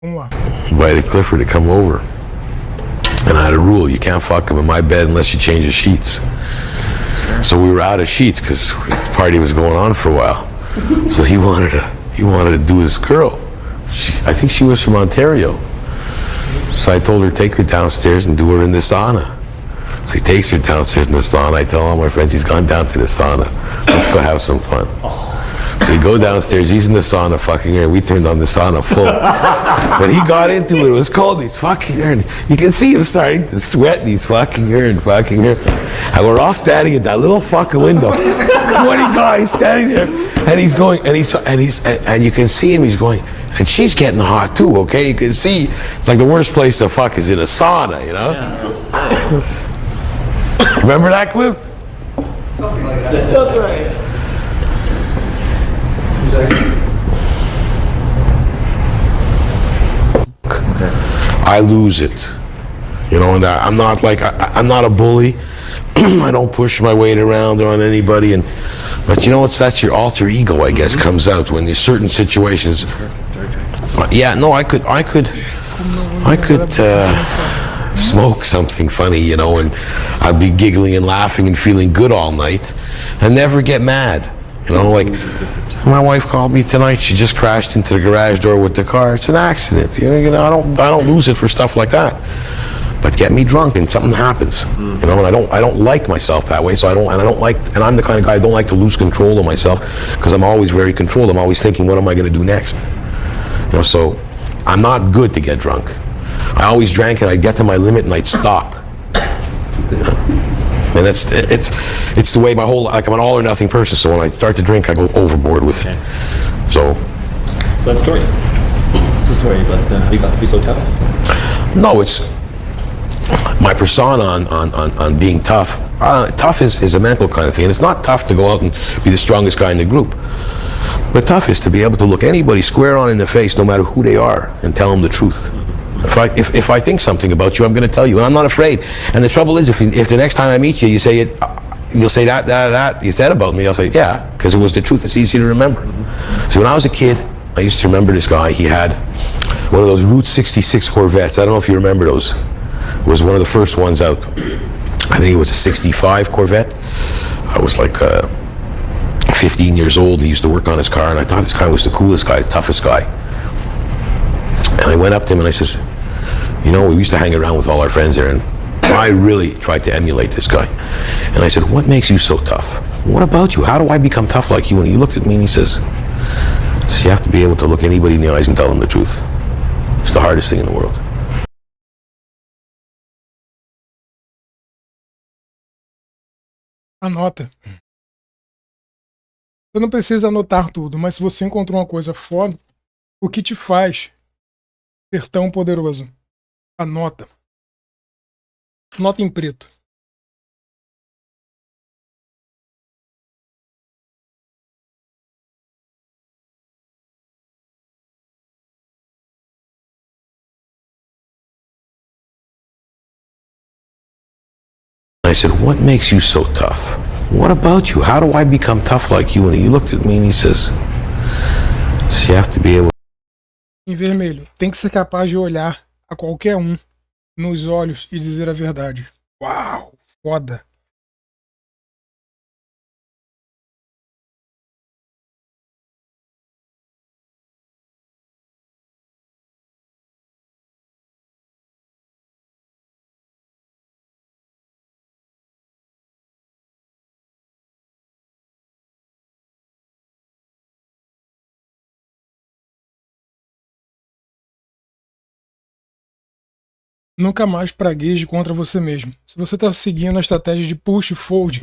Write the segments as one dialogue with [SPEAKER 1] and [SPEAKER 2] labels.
[SPEAKER 1] Vamos lá.
[SPEAKER 2] Invited Clifford to come over. And I had a rule, you can't fuck him in my bed unless you change the sheets. So we were out of sheets because the party was going on for a while. So he wanted to do his girl. I think she was from Ontario. So I told her, take her downstairs and do her in the sauna. So he takes her downstairs in the sauna. I tell all my friends, he's gone down to the sauna. Let's go have some fun. So we go downstairs, he's in the sauna fucking her. We turned on the sauna full. When he got into it, it was cold, he's fucking her. You can see him starting to sweat, and he's fucking her. And we're all standing at that little fucking window. 20 guys standing there. And he's going, and you can see him, he's going, and she's getting hot too, okay? You can see, it's like the worst place to fuck is in a sauna, you know? Yeah. Remember that, Cliff?
[SPEAKER 3] Something like that. That's right.
[SPEAKER 2] I lose it, you know, and I'm not like, I'm not a bully. I don't push my weight around on anybody, but you know, that's your alter ego, I guess, comes out when there's certain situations. Yeah, no, I could smoke something funny, you know, and I'd be giggling and laughing and feeling good all night and never get mad, you know, like my wife called me tonight, she just crashed into the garage door with the car. It's an accident, you know, I don't lose it for stuff like that. But get me drunk and something happens, you know, and I don't like myself that way, so and I'm the kind of guy I don't like to lose control of myself because I'm always very controlled. I'm always thinking, what am I going to do next? You know, so I'm not good to get drunk. I always drank and I'd get to my limit and I'd stop. You know? And it's the way my whole, like, I'm an all or nothing person, so when I start to drink I go overboard with it. So
[SPEAKER 4] that story. It's a story, but how you got to be so tough?
[SPEAKER 2] No, it's my persona on being tough. Tough is a mental kind of thing, and it's not tough to go out and be the strongest guy in the group. But tough is to be able to look anybody square on in the face, no matter who they are, and tell them the truth. If I think something about you, I'm going to tell you, and I'm not afraid. And the trouble is, if the next time I meet you, you say it, you'll say that you said about me. I'll say, yeah, because it was the truth. It's easy to remember. So when I was a kid, I used to remember this guy. He had one of those Route 66 Corvettes. I don't know if you remember those. It was one of the first ones out. I think it was a 65 Corvette. I was like 15 years old. He used to work on his car, and I thought this guy was the coolest guy, the toughest guy. And I went up to him and I says, you know, we used to hang around with all our friends there, and I really tried to emulate this guy. And I said, what makes you so tough? What about you? How do I become tough like you? And he looked at me and he says, so you have to be able to look anybody in the eyes and tell them the truth. It's the hardest thing in the world.
[SPEAKER 1] Anota. Você não precisa anotar tudo, mas se você encontrou uma coisa foda, o que te faz ser tão poderoso? Anota. Nota em preto.
[SPEAKER 2] I said, what makes you so tough? What about you? How do I become tough like you? And he looked at me and he says, so you have to be able.
[SPEAKER 1] Em vermelho, tem que ser capaz de olhar a qualquer um nos olhos e dizer a verdade. Uau, foda. Nunca mais pragueje contra você mesmo. Se você está seguindo a estratégia de push e fold,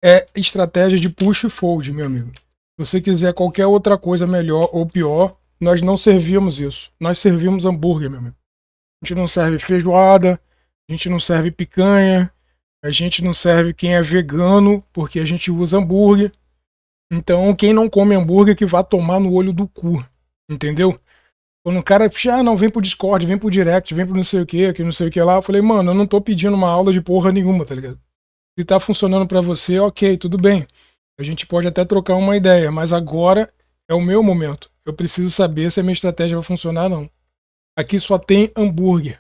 [SPEAKER 1] é estratégia de push e fold, meu amigo. Se você quiser qualquer outra coisa melhor ou pior, nós não servimos isso. Nós servimos hambúrguer, meu amigo. A gente não serve feijoada, a gente não serve picanha, a gente não serve quem é vegano, porque a gente usa hambúrguer. Então, quem não come hambúrguer que vá tomar no olho do cu, entendeu? Quando o cara, não, vem pro Discord, vem pro Direct, vem pro não sei o que não sei o que lá, eu falei, mano, eu não tô pedindo uma aula de porra nenhuma, tá ligado? Se tá funcionando pra você, ok, tudo bem. A gente pode até trocar uma ideia, mas agora é o meu momento. Eu preciso saber se a minha estratégia vai funcionar ou não. Aqui só tem hambúrguer.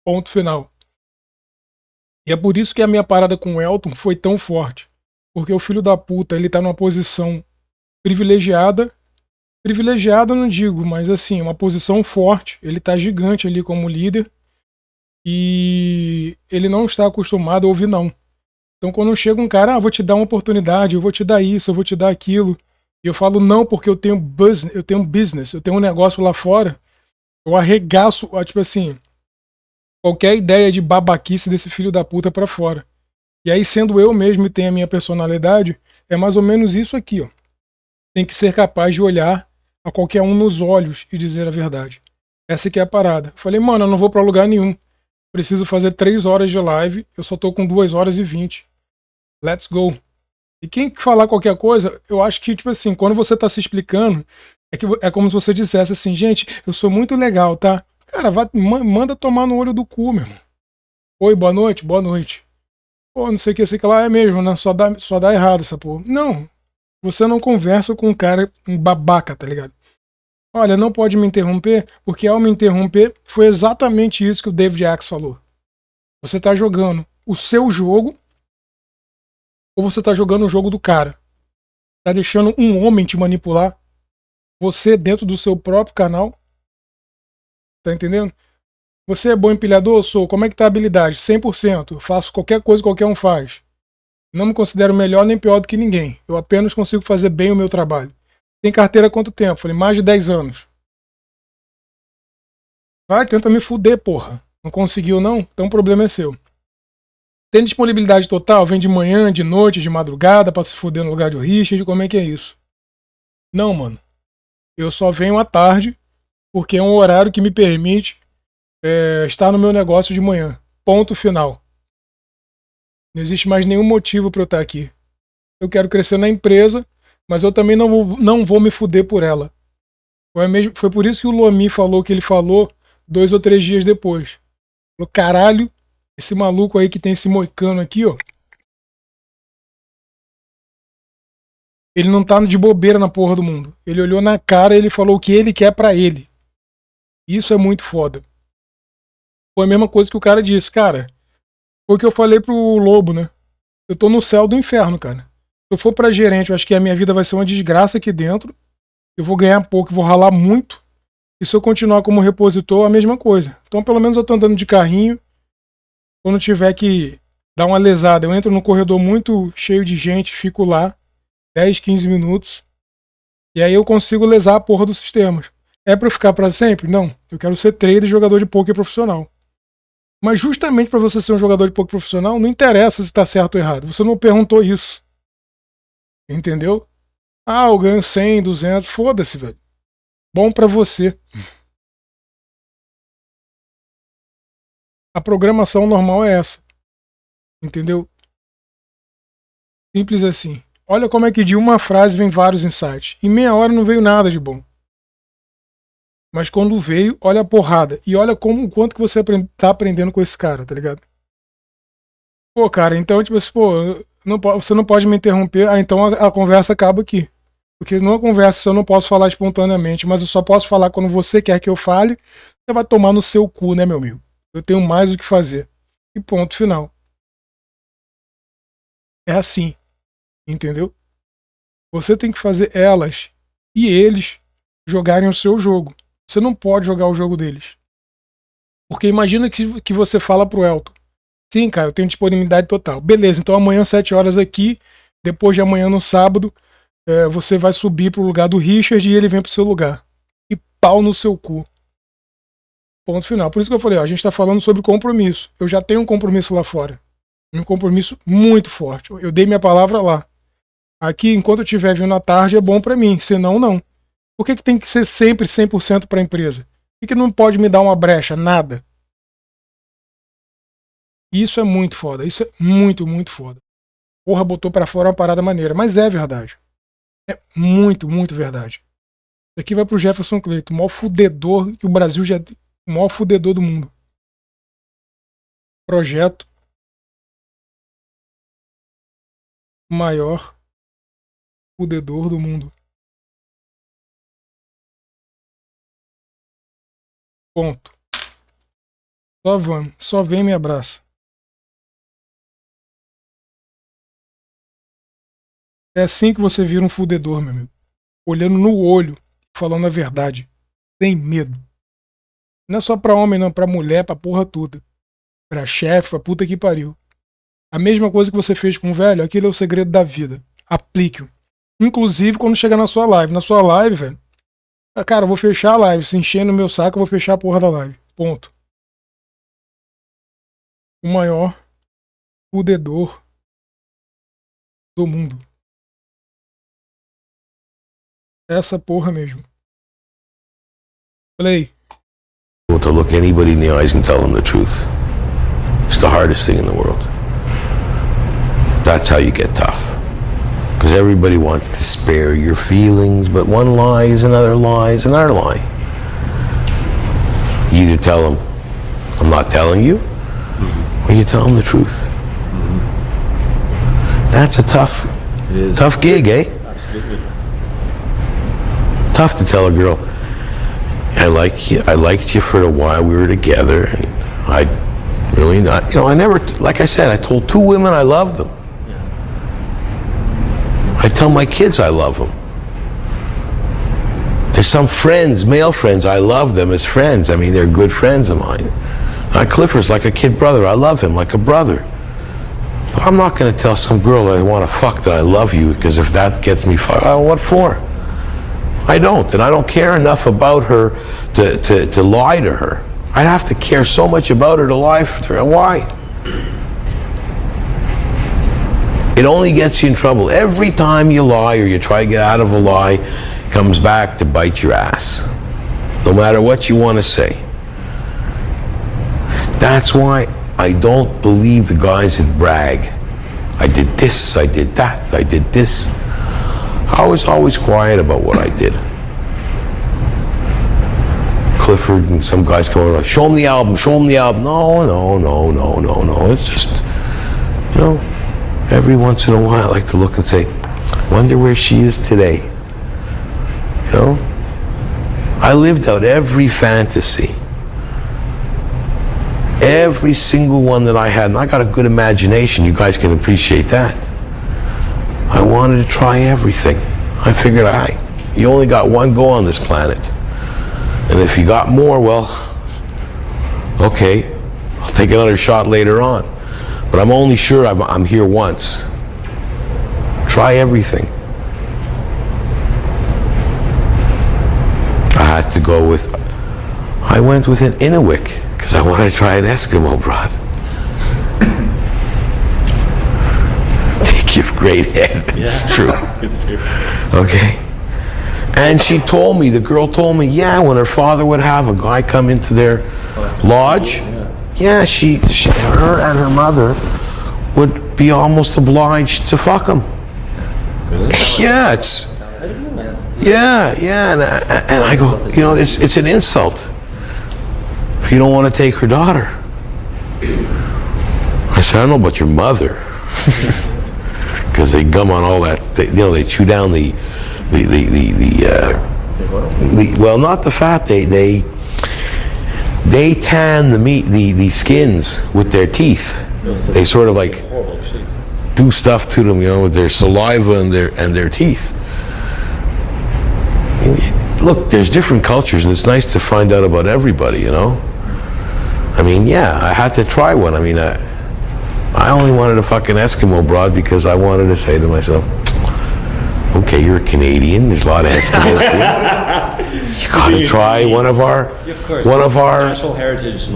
[SPEAKER 1] Ponto final. E é por isso que a minha parada com o Elton foi tão forte. Porque o filho da puta, ele tá numa posição privilegiada. Privilegiada não digo, mas assim, uma posição forte. Ele tá gigante ali como líder. E ele não está acostumado a ouvir não. Então quando chega um cara, vou te dar uma oportunidade, eu vou te dar isso, eu vou te dar aquilo. E eu falo não porque eu tenho um negócio lá fora. Eu arregaço, tipo assim, qualquer ideia de babaquice desse filho da puta pra fora. E aí, sendo eu mesmo e tenho a minha personalidade, é mais ou menos isso aqui, ó. Tem que ser capaz de olhar a qualquer um nos olhos e dizer a verdade. Essa aqui é a parada. Eu falei, mano, eu não vou pra lugar nenhum. Preciso fazer 3 horas de live, eu só tô com 2 horas e 20. Let's go. E quem falar qualquer coisa, eu acho que, tipo assim, quando você tá se explicando, é como se você dissesse assim, gente, eu sou muito legal, tá? Cara, manda tomar no olho do cu, meu irmão. Oi, boa noite, boa noite. Pô, não sei o que lá, é mesmo, né? Só dá errado essa porra. Não, você não conversa com um cara, um babaca, tá ligado? Olha, não pode me interromper, porque ao me interromper, foi exatamente isso que o David Axe falou. Você tá jogando o seu jogo, ou você tá jogando o jogo do cara. Tá deixando um homem te manipular, você dentro do seu próprio canal, tá entendendo? Você é bom empilhador? Sou. Como é que tá a habilidade? 100%. Faço qualquer coisa que qualquer um faz. Não me considero melhor nem pior do que ninguém. Eu apenas consigo fazer bem o meu trabalho. Tem carteira há quanto tempo? Falei, mais de 10 anos. Vai, tenta me fuder, porra. Não conseguiu, não? Então o problema é seu. Tem disponibilidade total? Vem de manhã, de noite, de madrugada, pra se fuder no lugar de Richard? Como é que é isso? Não, mano. Eu só venho à tarde, porque é um horário que me permite estar no meu negócio de manhã. Ponto final. Não existe mais nenhum motivo para eu estar aqui. Eu quero crescer na empresa, mas eu também não vou me fuder por ela. Foi por isso que o Lomi falou o que ele falou 2 ou 3 dias depois. Falou, caralho, esse maluco aí que tem esse moicano aqui, ó. Ele não tá de bobeira na porra do mundo. Ele olhou na cara e ele falou o que ele quer pra ele. Isso é muito foda. Foi a mesma coisa que o cara disse, cara. Foi o que eu falei pro Lobo, né? Eu tô no céu do inferno, cara. Se eu for pra gerente, eu acho que a minha vida vai ser uma desgraça aqui dentro. Eu vou ganhar pouco, vou ralar muito. E se eu continuar como repositor, a mesma coisa. Então, pelo menos eu tô andando de carrinho. Quando tiver que dar uma lesada, eu entro num corredor muito cheio de gente, fico lá 10, 15 minutos. E aí eu consigo lesar a porra dos sistemas. É pra eu ficar pra sempre? Não. Eu quero ser trader e jogador de poker profissional. Mas justamente pra você ser um jogador de poker profissional, não interessa se tá certo ou errado. Você não perguntou isso. Entendeu? Ah, eu ganho 100, 200. Foda-se, velho. Bom pra você. A programação normal é essa. Entendeu? Simples assim. Olha como é que de uma frase vem vários insights. Em meia hora não veio nada de bom. Mas quando veio, olha a porrada. E olha o quanto que você tá aprendendo com esse cara, tá ligado? Pô, cara, então, tipo assim, pô, você não pode me interromper. Ah, então a conversa acaba aqui. Porque numa conversa eu não posso falar espontaneamente, mas eu só posso falar quando você quer que eu fale. Você vai tomar no seu cu, né, meu amigo? Eu tenho mais o que fazer. E ponto final. É assim, entendeu? Você tem que fazer elas e eles jogarem o seu jogo. Você não pode jogar o jogo deles. Porque imagina que você fala pro Elton. Sim, cara, eu tenho disponibilidade total. Beleza, então amanhã 7 horas aqui, depois de amanhã no sábado, você vai subir pro lugar do Richard e ele vem pro seu lugar. E pau no seu cu. Ponto final. Por isso que eu falei, ó, a gente tá falando sobre compromisso. Eu já tenho um compromisso lá fora. Um compromisso muito forte. Eu dei minha palavra lá. Aqui, enquanto eu estiver vindo à tarde, é bom pra mim. Senão, não. Por que tem que ser sempre 100% pra empresa? Por que não pode me dar uma brecha? Nada. Isso é muito foda. Isso é muito, muito foda. Porra, botou pra fora uma parada maneira. Mas é verdade. É muito, muito verdade. Isso aqui vai pro Jefferson Cleiton, o maior fudedor que o Brasil já. O maior fudedor do mundo. Projeto maior fudedor do mundo. Ponto. Só vem e me abraça. É assim que você vira um fudedor, meu amigo. Olhando no olho, falando a verdade. Sem medo. Não é só pra homem, não. Pra mulher, pra porra toda. Pra chefe, pra puta que pariu. A mesma coisa que você fez com o velho, aquilo é o segredo da vida. Aplique-o. Inclusive quando chegar na sua live. Na sua live, velho. Cara, eu vou fechar a live. Se encher no meu saco, eu vou fechar a porra da live. Ponto. O maior fudedor do mundo. Essa porra mesmo. Play.
[SPEAKER 2] To look anybody in the eyes and tell them the truth. It's the hardest thing in the world. That's how you get tough. Because everybody wants to spare your feelings, but one lie is another lie is another lie. You either tell them, I'm not telling you, or you tell them the truth. That's a tough gig, eh?
[SPEAKER 4] Absolutely.
[SPEAKER 2] Tough to tell a girl, I liked you for a while we were together, and I really not, I never, like I said, I told 2 women I loved them. I tell my kids I love them. There's some friends, male friends, I love them as friends. I mean, they're good friends of mine. Clifford's like a kid brother. I love him like a brother. I'm not going to tell some girl that I want to fuck that I love you, because if that gets me fucked, what for? I don't, and I don't care enough about her to lie to her. I'd have to care so much about her to lie to her. And why? It only gets you in trouble. Every time you lie or you try to get out of a lie, it comes back to bite your ass. No matter what you want to say. That's why I don't believe the guys that brag. I did this, I did that, I did this. I was always quiet about what I did. Clifford and some guys come over like, show him the album, show him the album. No. It's just, every once in a while I like to look and say, wonder where she is today. I lived out every fantasy. Every single one that I had, and I got a good imagination, you guys can appreciate that. I wanted to try everything. I figured, you only got one go on this planet. And if you got more, well, okay, I'll take another shot later on. But I'm only sure I'm here once. Try everything. I went with an Inuit, because I wanted to try an Eskimo broad. They give great head. It's true.
[SPEAKER 4] It's true.
[SPEAKER 2] Okay. And the girl told me, when her father would have a guy come into their lodge, her and her mother would be almost obliged to fuck him. And I go, it's an insult if you don't want to take her daughter. I said, I don't know about your mother, because they gum on all that. They chew down well, not the fat. They tan the meat, the skins with their teeth. They sort of like do stuff to them, with their saliva and their teeth. Look, there's different cultures, and it's nice to find out about everybody, I mean, I had to try one. I mean, I only wanted a fucking Eskimo broad because I wanted to say to myself, okay, you're a Canadian. There's a lot of Eskimos here. You gotta try one of our
[SPEAKER 4] national heritage.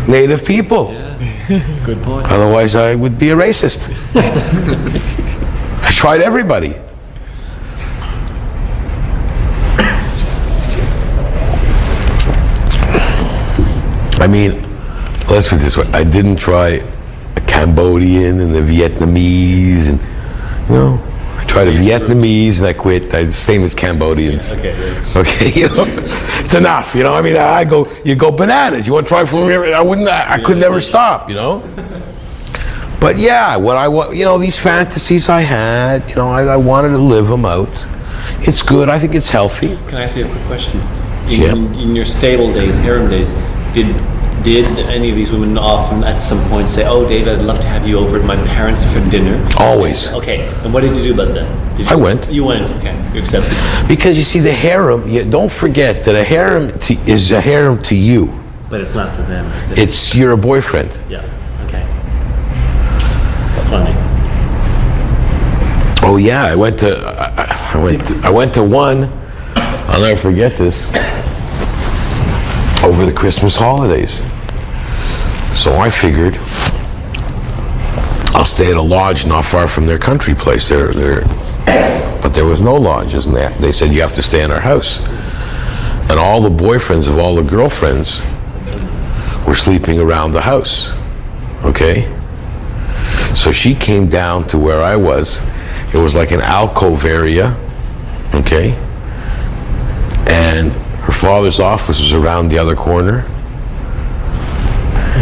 [SPEAKER 2] native people.
[SPEAKER 4] Yeah. Good point.
[SPEAKER 2] Otherwise, I would be a racist. I tried everybody. I mean, let's put it this way. I didn't try a Cambodian and the Vietnamese, and I tried a Vietnamese and I quit. The same as Cambodians.
[SPEAKER 4] Okay.
[SPEAKER 2] Okay, it's enough. I mean, you go bananas. You want to try from here? I could never stop. But these fantasies I had, I wanted to live them out. It's good. I think it's healthy.
[SPEAKER 4] Can I ask you a quick question? In your stable days, harem days, did Did any of these women often at some point say, "Oh, David, I'd love to have you over at my parents for dinner"?
[SPEAKER 2] Always.
[SPEAKER 4] Okay, and what did you do about that? Did you
[SPEAKER 2] I went.
[SPEAKER 4] You went, okay, you accepted.
[SPEAKER 2] Because you see, the harem, don't forget that a harem is a harem to you.
[SPEAKER 4] But it's not to them.
[SPEAKER 2] It's you're a boyfriend.
[SPEAKER 4] Yeah, okay. It's funny.
[SPEAKER 2] Oh yeah, I went to one, I'll never forget this, over the Christmas holidays. So I figured I'll stay at a lodge not far from their country place. But there was no lodges in that. They said you have to stay in our house. And all the boyfriends of all the girlfriends were sleeping around the house. Okay? So she came down to where I was. It was like an alcove area. Okay? And her father's office was around the other corner.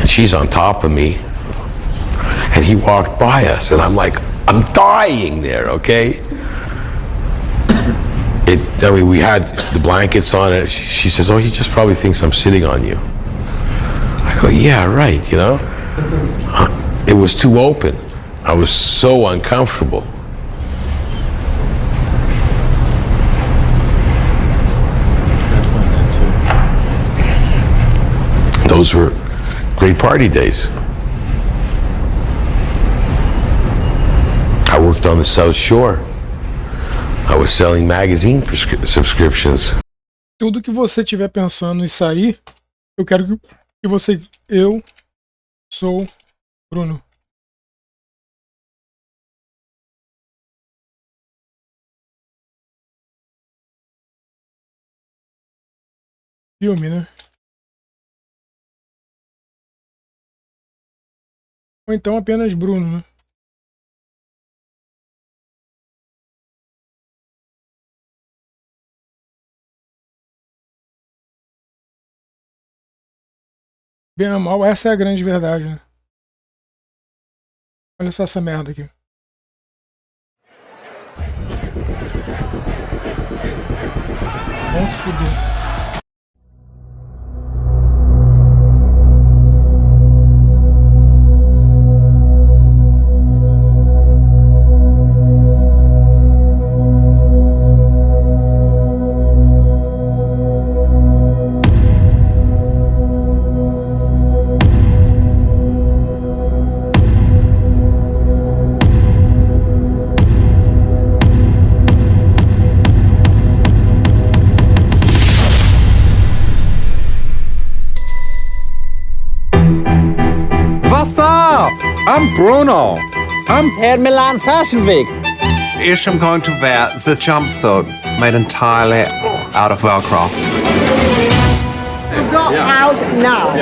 [SPEAKER 2] And she's on top of me. And he walked by us, and I'm like, I'm dying there, okay? We had the blankets on it. She says, oh, he just probably thinks I'm sitting on you. I go, yeah, right, you know? It was too open. I was so uncomfortable. Those were great party days. I worked on the South Shore. I was selling magazine subscriptions.
[SPEAKER 1] Tudo que você estiver pensando em sair, eu quero que você... Eu sou Bruno. Filme, né? Ou então apenas Bruno, né? Bem ou mal, essa é a grande verdade, né? Olha só essa merda aqui. Vamos se fuder.
[SPEAKER 5] I'm Bruno. I'm
[SPEAKER 6] At Milan Fashion Week.
[SPEAKER 5] I'm going to wear the jumpsuit made entirely out of Velcro.
[SPEAKER 6] Go out now.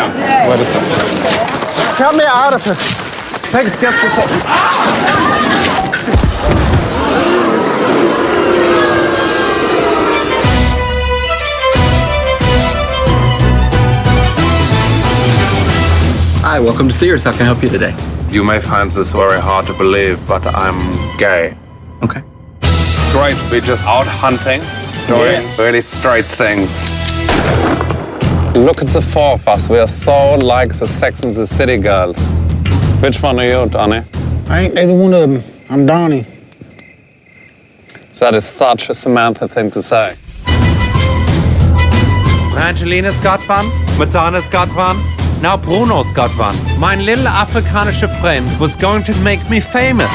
[SPEAKER 5] Wait a second.
[SPEAKER 6] Tell me out of it. Take it just a second.
[SPEAKER 7] Hi, welcome to Sears. How can I help you today?
[SPEAKER 5] You may find this very hard to believe, but I'm gay.
[SPEAKER 7] Okay.
[SPEAKER 5] It's great to be just out hunting, doing really straight things. Look at the four of us. We are so like the Sex and the City girls. Which one are you, Donnie?
[SPEAKER 6] I ain't either one of them. I'm Donnie.
[SPEAKER 5] That is such a Samantha thing to say.
[SPEAKER 8] Angelina's got one, Madonna's got one, now Bruno's got one. My little afrikanische friend was going to make me famous.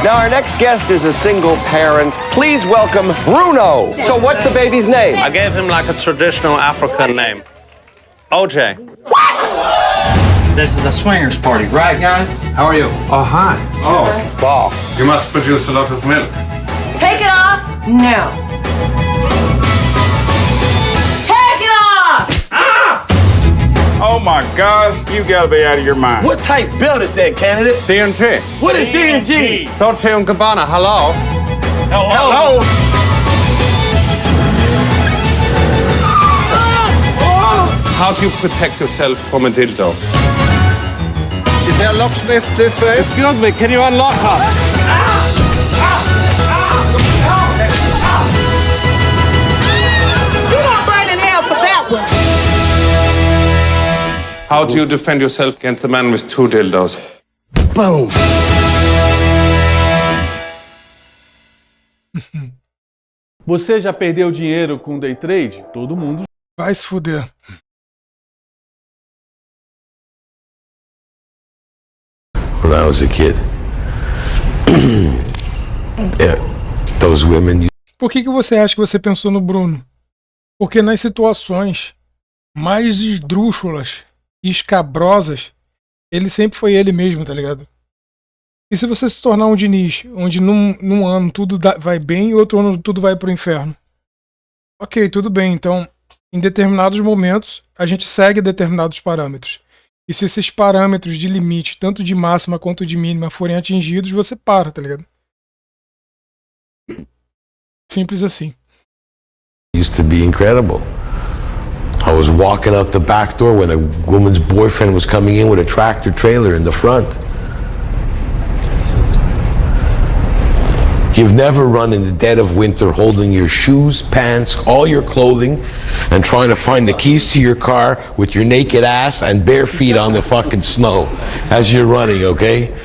[SPEAKER 9] Now our next guest is a single parent. Please welcome Bruno. So what's the baby's name?
[SPEAKER 8] I gave him like a traditional African name. OJ.
[SPEAKER 3] This is a swingers party, right, guys? How are you?
[SPEAKER 5] Oh, hi. Oh,
[SPEAKER 9] Wow.
[SPEAKER 5] you must produce a lot of milk.
[SPEAKER 10] Take it off now. Take it off!
[SPEAKER 11] Oh my gosh, you gotta be out of your mind.
[SPEAKER 9] What type belt is that, candidate?
[SPEAKER 5] DNG.
[SPEAKER 9] What is D&G?
[SPEAKER 5] Dolce & Gabbana, hello.
[SPEAKER 9] Hello?
[SPEAKER 5] How do you protect yourself from a dildo?
[SPEAKER 8] Is there a locksmith this way?
[SPEAKER 5] Excuse me, can you unlock us?
[SPEAKER 6] You're not burning hell for that one.
[SPEAKER 5] How do you defend yourself against the man with 2 dildos?
[SPEAKER 9] Boom.
[SPEAKER 12] Você já perdeu dinheiro com day trade? Todo mundo.
[SPEAKER 1] Vai se fuder.
[SPEAKER 2] When I was a kid, yeah, those women.
[SPEAKER 1] Por que você acha que você pensou no Bruno? Porque nas situações mais esdrúxulas e escabrosas, ele sempre foi ele mesmo, tá ligado? E se você se tornar um Diniz, onde num ano tudo vai bem e outro ano tudo vai pro inferno? Ok, tudo bem, então em determinados momentos a gente segue determinados parâmetros. E se esses parâmetros de limite, tanto de máxima quanto de mínima, forem atingidos, você para, tá ligado? Simples assim.
[SPEAKER 2] Used to be incredible. I was walking out the back door when a woman's boyfriend was coming in with a tractor trailer in the front. You've never run in the dead of winter holding your shoes, pants, all your clothing, and trying to find the keys to your car with your naked ass and bare feet on the fucking snow as you're running, okay?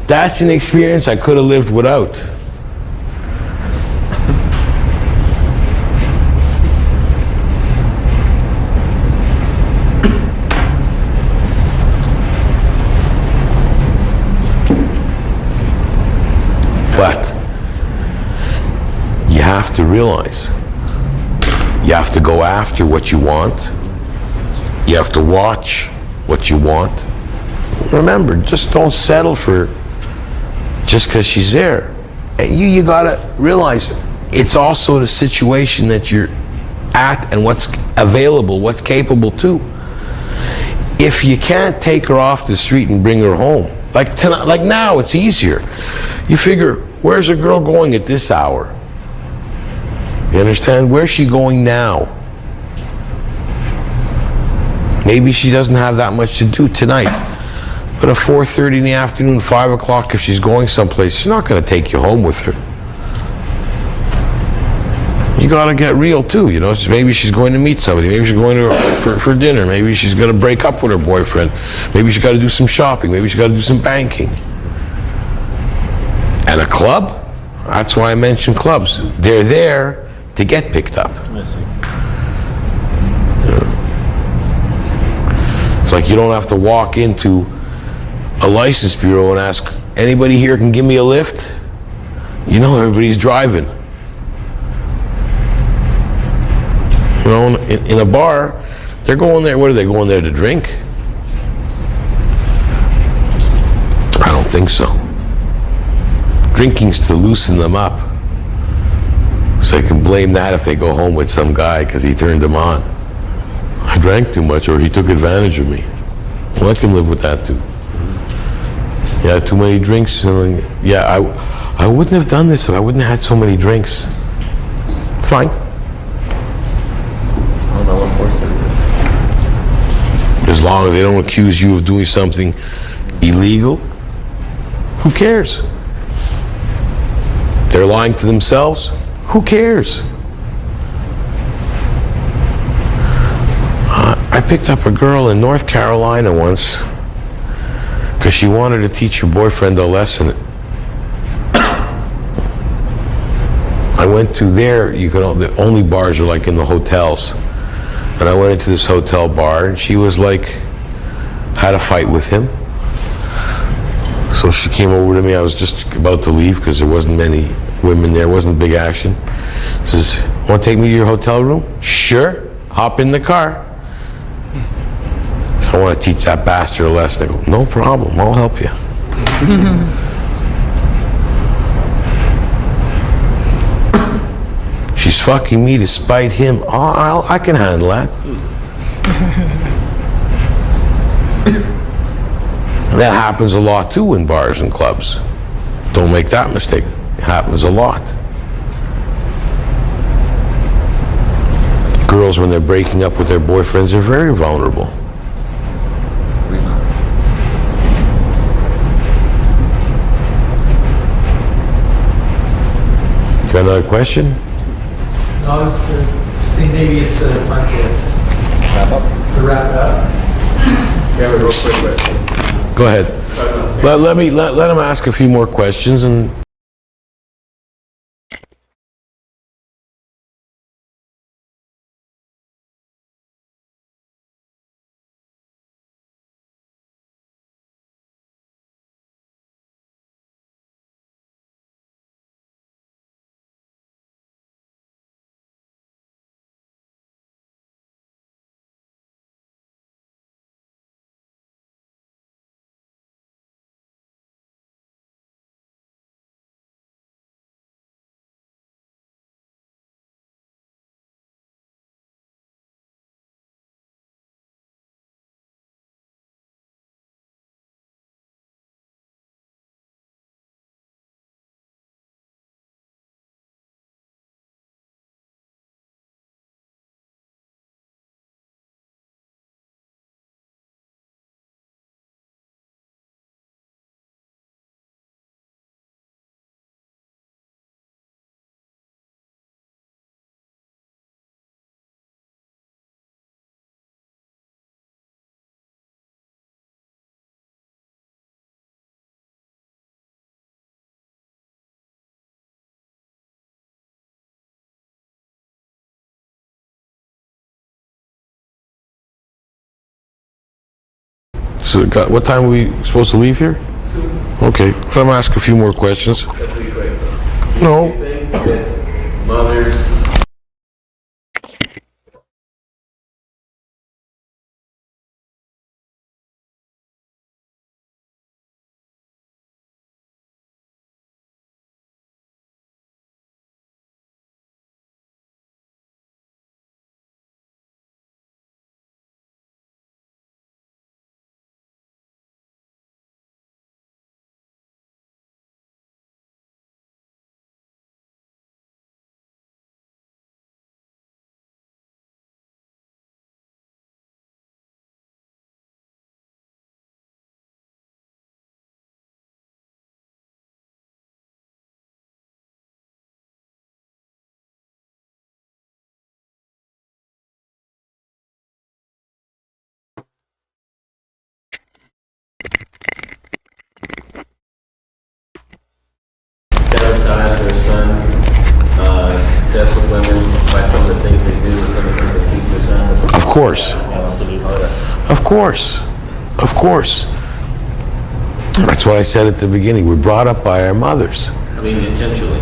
[SPEAKER 2] That's an experience I could have lived without. But you have to realize, you have to go after what you want. You have to watch what you want. Remember, just don't settle for just because she's there. And you gotta realize it's also the situation that you're at and what's available, what's capable too. If you can't take her off the street and bring her home, like tonight, like now, it's easier. You figure, where's a girl going at this hour? You understand? Where's she going now? Maybe she doesn't have that much to do tonight. But at 4:30 in the afternoon, 5 o'clock, if she's going someplace, she's not going to take you home with her. You got to get real too, you know. Maybe she's going to meet somebody. Maybe she's going to for dinner. Maybe she's going to break up with her boyfriend. Maybe she's got to do some shopping. Maybe she's got to do some banking. And a club? That's why I mentioned clubs. They're there to get picked up.
[SPEAKER 4] I see.
[SPEAKER 2] Yeah. It's like you don't have to walk into a license bureau and ask, anybody here can give me a lift? You know everybody's driving. You know, in a bar, they're going there, what are they going there to drink? I don't think so. Drinking's to loosen them up. So you can blame that if they go home with some guy because he turned them on. I drank too much or he took advantage of me. Well, I can live with that too. Yeah, too many drinks. Yeah, I wouldn't have done this if I wouldn't have had so many drinks. Fine.
[SPEAKER 7] I don't know what force it is.
[SPEAKER 2] As long as they don't accuse you of doing something illegal, who cares? They're lying to themselves, who cares? I picked up a girl in North Carolina once because she wanted to teach her boyfriend a lesson. I went to there, the only bars are like in the hotels. And I went into this hotel bar and she was like, had a fight with him. So she came over to me, I was just about to leave because there wasn't many women there, wasn't big action. Says, want to take me to your hotel room? Sure, hop in the car. So I want to teach that bastard a lesson. I go, no problem, I'll help you. She's fucking me to spite him. Oh, I can handle that. That happens a lot too in bars and clubs. Don't make that mistake. It happens a lot. Girls, when they're breaking up with their boyfriends, are very vulnerable. Got another question?
[SPEAKER 13] No, I was thinking maybe it's time to wrap it up.
[SPEAKER 2] Go ahead. Let him ask a few more questions and. So, what time are we supposed to leave here? Soon. Okay, let him ask a few more questions.
[SPEAKER 4] That's be great.
[SPEAKER 2] No.
[SPEAKER 4] Do you think that mothers... sabotage their sons' success with women by some of the things they do and some of the things they teach their sons?
[SPEAKER 2] Of course.
[SPEAKER 4] Absolutely.
[SPEAKER 2] Of course. Of course. That's what I said at the beginning. We're brought up by our mothers.
[SPEAKER 4] I mean, intentionally.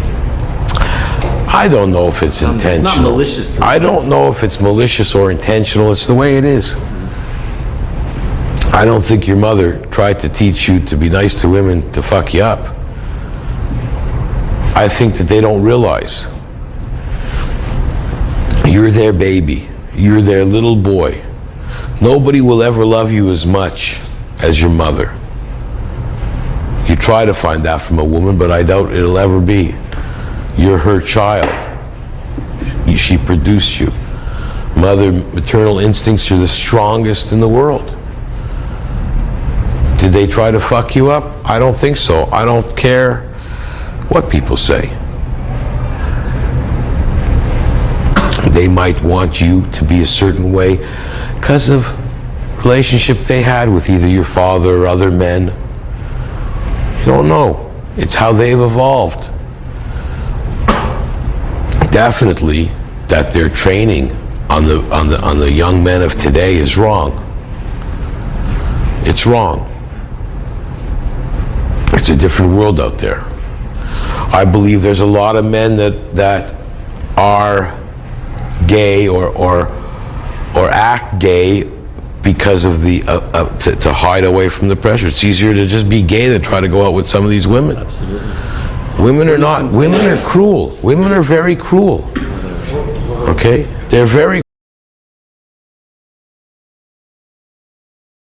[SPEAKER 2] I don't know if it's intentional.
[SPEAKER 4] It's not malicious.
[SPEAKER 2] I don't know if it's malicious or intentional. It's the way it is. I don't think your mother tried to teach you to be nice to women to fuck you up. I think that they don't realize you're their baby. You're their little boy. Nobody will ever love you as much as your mother. You try to find that from a woman, but I doubt it'll ever be. You're her child. She produced you. Maternal instincts are the strongest in the world. Did they try to fuck you up? I don't think so. I don't care what people say. They might want you to be a certain way because of relationship they had with either your father or other men. You don't know. It's how they've evolved. Definitely that their training on the young men of today is wrong. It's wrong. It's a different world out there. I believe there's a lot of men that are gay or act gay because of to hide away from the pressure. It's easier to just be gay than try to go out with some of these women.
[SPEAKER 4] Absolutely.
[SPEAKER 2] Women are cruel. Women are very cruel. Okay? They're very.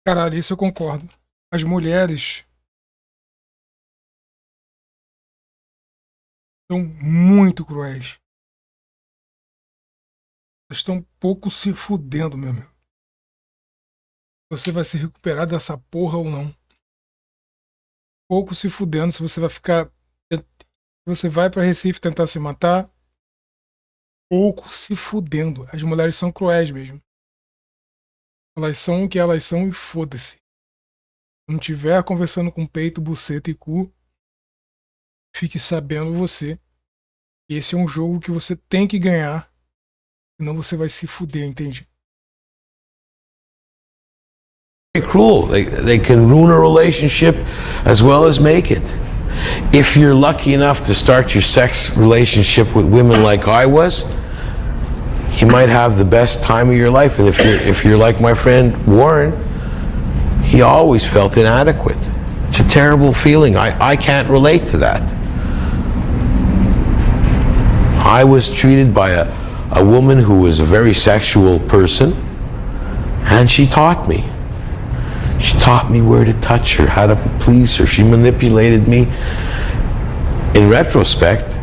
[SPEAKER 1] Caralho, isso eu concordo. As mulheres são muito cruéis. Elas estão pouco se fudendo, meu amigo. Você vai se recuperar dessa porra ou não. Pouco se fudendo se você vai ficar. Se você vai pra Recife tentar se matar. Pouco se fudendo. As mulheres são cruéis mesmo. Elas são o que elas são e foda-se. Quando estiver conversando com peito, buceta e cu, fique sabendo você. Esse é um jogo que você tem que ganhar, senão você vai se fuder, entende?
[SPEAKER 2] Cruel. They can ruin a relationship as well as make it. If you're lucky enough to start your sex relationship with women like I was, you might have the best time of your life. And if you're like my friend Warren, he always felt inadequate. It's a terrible feeling. I can't relate to that. I was treated by a woman who was a very sexual person, and she taught me. She taught me where to touch her, how to please her. She manipulated me. In retrospect,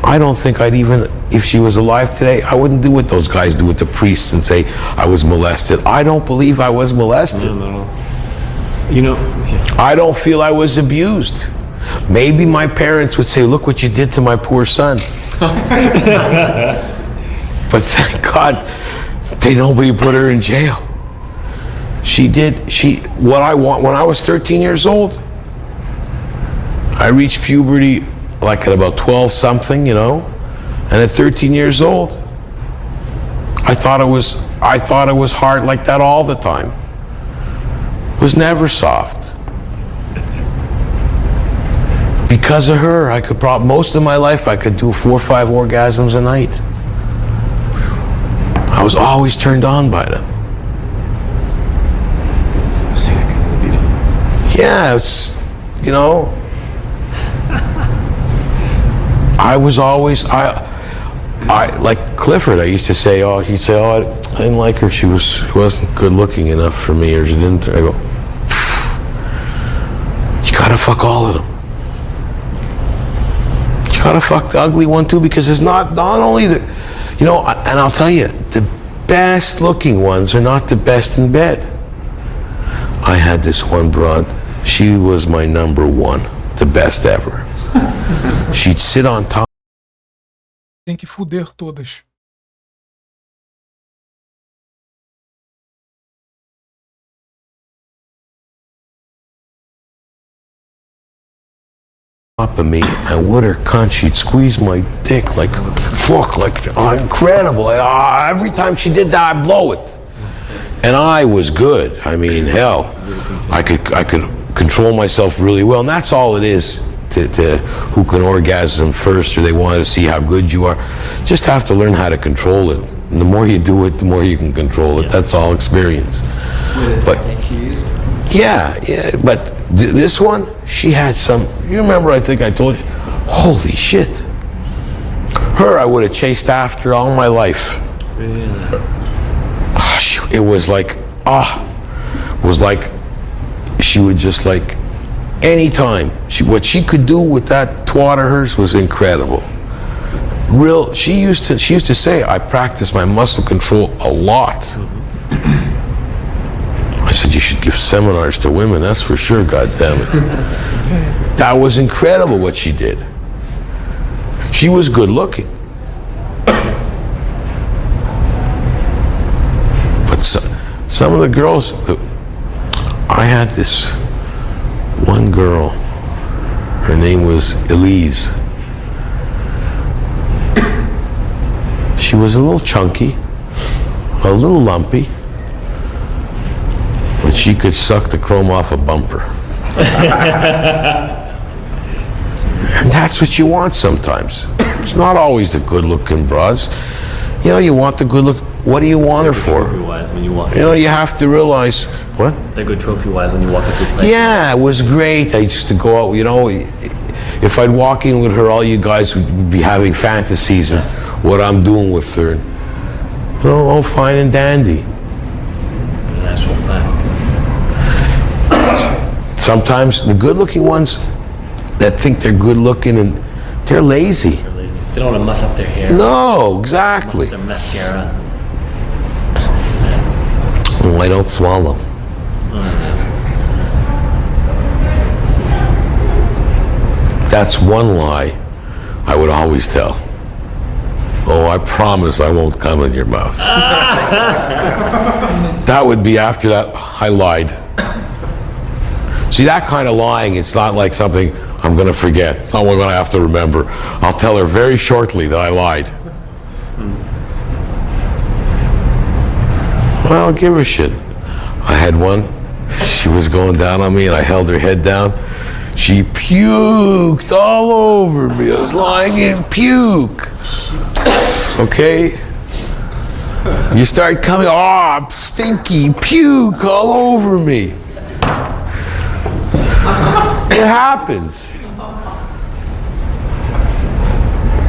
[SPEAKER 2] I don't think I'd even, if she was alive today, I wouldn't do what those guys do with the priests and say I was molested. I don't believe I was molested.
[SPEAKER 4] No. You know,
[SPEAKER 2] I don't feel I was abused. Maybe my parents would say, look what you did to my poor son. But thank God nobody put her in jail. What I want, when I was 13 years old, I reached puberty like at about 12 something, you know, and at 13 years old, I thought it was hard like that all the time. It was never soft. Because of her, most of my life I could do 4 or 5 orgasms a night. I was always turned on by them. Yeah, it's, you know, I was always, I like Clifford, I used to say, he'd say, I didn't like her, she wasn't good looking enough for me, or she didn't, I go, you gotta fuck all of them. You gotta fuck the ugly one too, because it's not only the, you know, and I'll tell you, the best looking ones are not the best in bed. I had this one broad, she was my number one, the best ever. She'd sit on top.
[SPEAKER 1] Tem que fuder todas.
[SPEAKER 2] Top of me, and with her cunt, she'd squeeze my dick like, fuck, like, incredible. Every time she did that, I'd blow it. And I was good. I mean, hell, I could control myself really well, and that's all it is. To who can orgasm first, or they want to see how good you are. Just have to learn how to control it. And the more you do it, the more you can control it. That's all experience. But yeah, but this one, she had some. You remember? I think I told you. Holy shit! Her, I would have chased after all my life. It was like, she would just like. Anytime, what she could do with that twat of hers was incredible. She used to say, I practice my muscle control a lot. I said, you should give seminars to women, that's for sure, God damn it. That was incredible what she did. She was good looking. But some of the girls, I had this one girl, her name was Elise. She was a little chunky, a little lumpy, but she could suck the chrome off a bumper. And that's what you want sometimes. It's not always the good-looking broads. You know, you want the good look. What do you want her for?
[SPEAKER 4] Trophy-wise, when you walk.
[SPEAKER 2] You know, you have to realize what.
[SPEAKER 4] They're good trophy-wise when you walk into place.
[SPEAKER 2] Yeah, it was great. I used to go out. You know, if I'd walk in with her, all you guys would be having fantasies of what I'm doing with her. Oh, fine and dandy.
[SPEAKER 4] Natural fact.
[SPEAKER 2] Sometimes the good-looking ones that think they're good-looking and they're lazy.
[SPEAKER 4] They're lazy. They don't want to mess up their hair.
[SPEAKER 2] No, exactly.
[SPEAKER 4] Mess up their mascara.
[SPEAKER 2] Oh, I don't swallow. That's one lie I would always tell. Oh, I promise I won't come in your mouth. That would be after that, I lied. See, that kind of lying, it's not like something I'm going to forget. It's not what I'm going to have to remember. I'll tell her very shortly that I lied. Well, I don't give a shit. I had one. She was going down on me and I held her head down. She puked all over me. I was lying in puke. Okay? You start coming, oh, stinky puke all over me. It happens.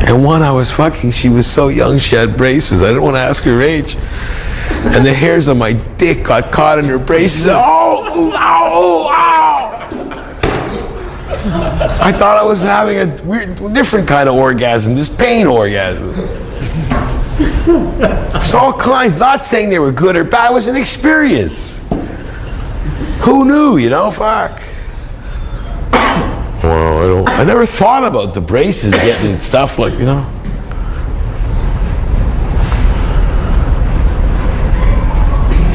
[SPEAKER 2] And one I was fucking, she was so young, she had braces. I didn't want to ask her age. And the hairs on my dick got caught in her braces. Oh, ooh, ow, ow. I thought I was having a weird, different kind of orgasm, this pain orgasm. It's all kinds, not saying they were good or bad, it was an experience. Who knew, you know, fuck. Well, I never thought about the braces getting stuff like, you know.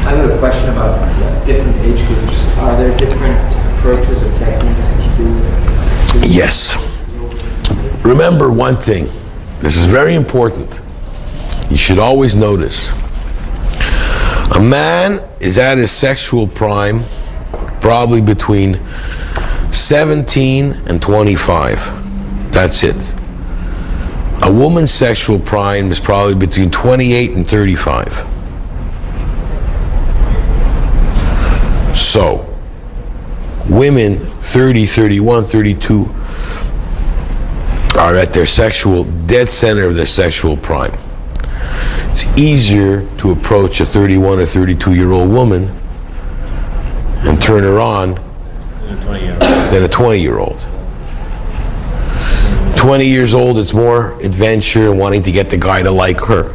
[SPEAKER 13] I have a question about different age groups. Are there different approaches or techniques that you do?
[SPEAKER 2] Yes. Remember one thing. This is very important. You should always notice. A man is at his sexual prime probably between 17 and 25. That's it. A woman's sexual prime is probably between 28 and 35. So, women 30, 31, 32 are at their dead center of their sexual prime. It's easier to approach a 31 or 32-year-old woman and turn her on than a 20-year-old. 20 years old, it's more adventure and wanting to get the guy to like her.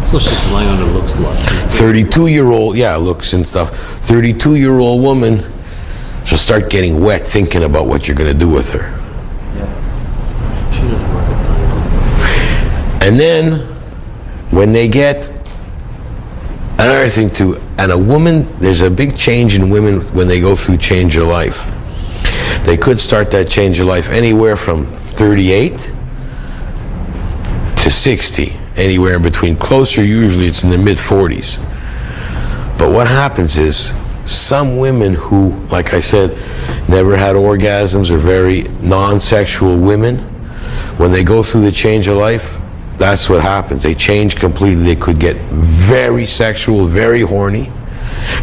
[SPEAKER 4] So she's relying on her looks a lot.
[SPEAKER 2] 32-year-old, yeah, looks and stuff. 32-year-old woman, she'll start getting wet thinking about what you're going to do with her.
[SPEAKER 4] Yeah. She doesn't work with her.
[SPEAKER 2] And then, when they get another thing too, and a woman, there's a big change in women when they go through change of life. They could start that change of life anywhere from 38 to 60, anywhere in between. Closer, usually it's in the mid-40s. But what happens is, some women who, like I said, never had orgasms or very non-sexual women, when they go through the change of life, that's what happens. They change completely. They could get very sexual, very horny.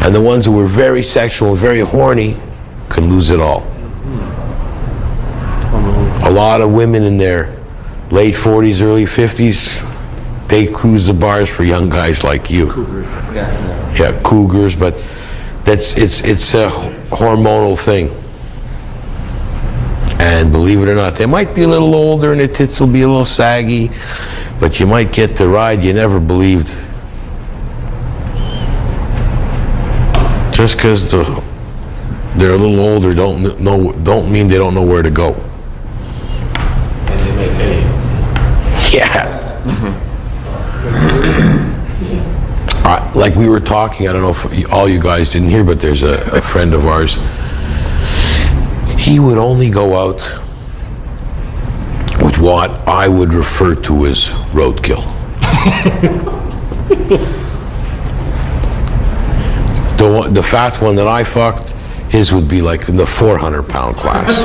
[SPEAKER 2] And the ones who were very sexual, very horny, can lose it all. A lot of women in their late 40s, early 50s, they cruise the bars for young guys like you.
[SPEAKER 4] Cougars.
[SPEAKER 2] Yeah, cougars, but it's a hormonal thing. And believe it or not, they might be a little older and their tits will be a little saggy, but you might get the ride you never believed. Just because they're a little older don't mean they don't know where to go.
[SPEAKER 4] And they may pay you.
[SPEAKER 2] Yeah. Like we were talking, I don't know if all you guys didn't hear, but there's a friend of ours. He would only go out with what I would refer to as roadkill. The fat one that I fucked, his would be like in the 400-pound class.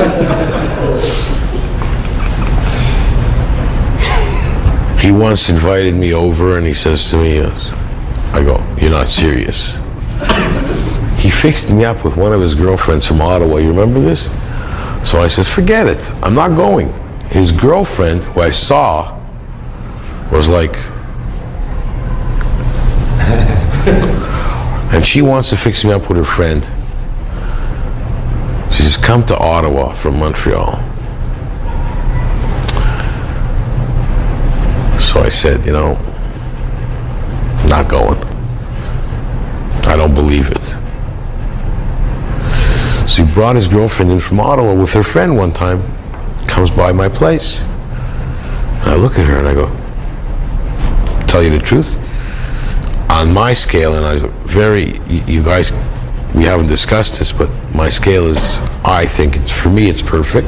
[SPEAKER 2] He once invited me over and he says to me, I go, "You're not serious." He fixed me up with one of his girlfriends from Ottawa. You remember this? So I says, "Forget it. I'm not going." His girlfriend, who I saw, was like, and she wants to fix me up with her friend. She says, "Come to Ottawa from Montreal." So I said, not going. I don't believe it. So he brought his girlfriend in from Ottawa with her friend one time, comes by my place. And I look at her and I go, tell you the truth, on my scale, and I was you guys we haven't discussed this, but my scale is, I think, for me, it's perfect.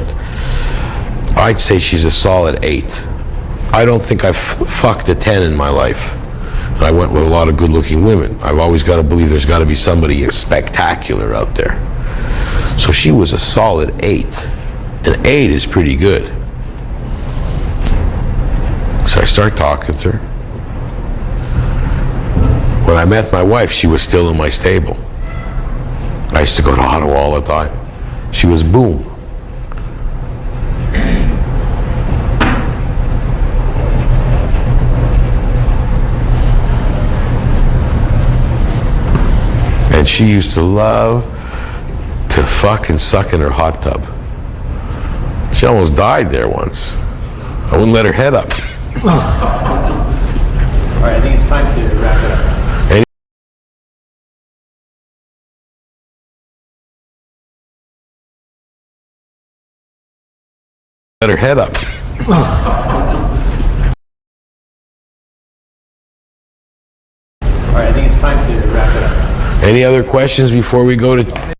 [SPEAKER 2] I'd say she's a solid 8. I don't think I've fucked a 10 in my life. I went with a lot of good-looking women. I've always got to believe there's got to be somebody spectacular out there. So she was a solid 8. An 8 is pretty good. So I start talking to her. When I met my wife, she was still in my stable. I used to go to Ottawa all the time. She was boom. And she used to love to fuck and suck in her hot tub. She almost died there once. I wouldn't let her head up.
[SPEAKER 13] All right, I think it's time to wrap it up.
[SPEAKER 2] Let her head up.
[SPEAKER 13] All right, I think it's time to wrap it up.
[SPEAKER 2] Any other questions before we go to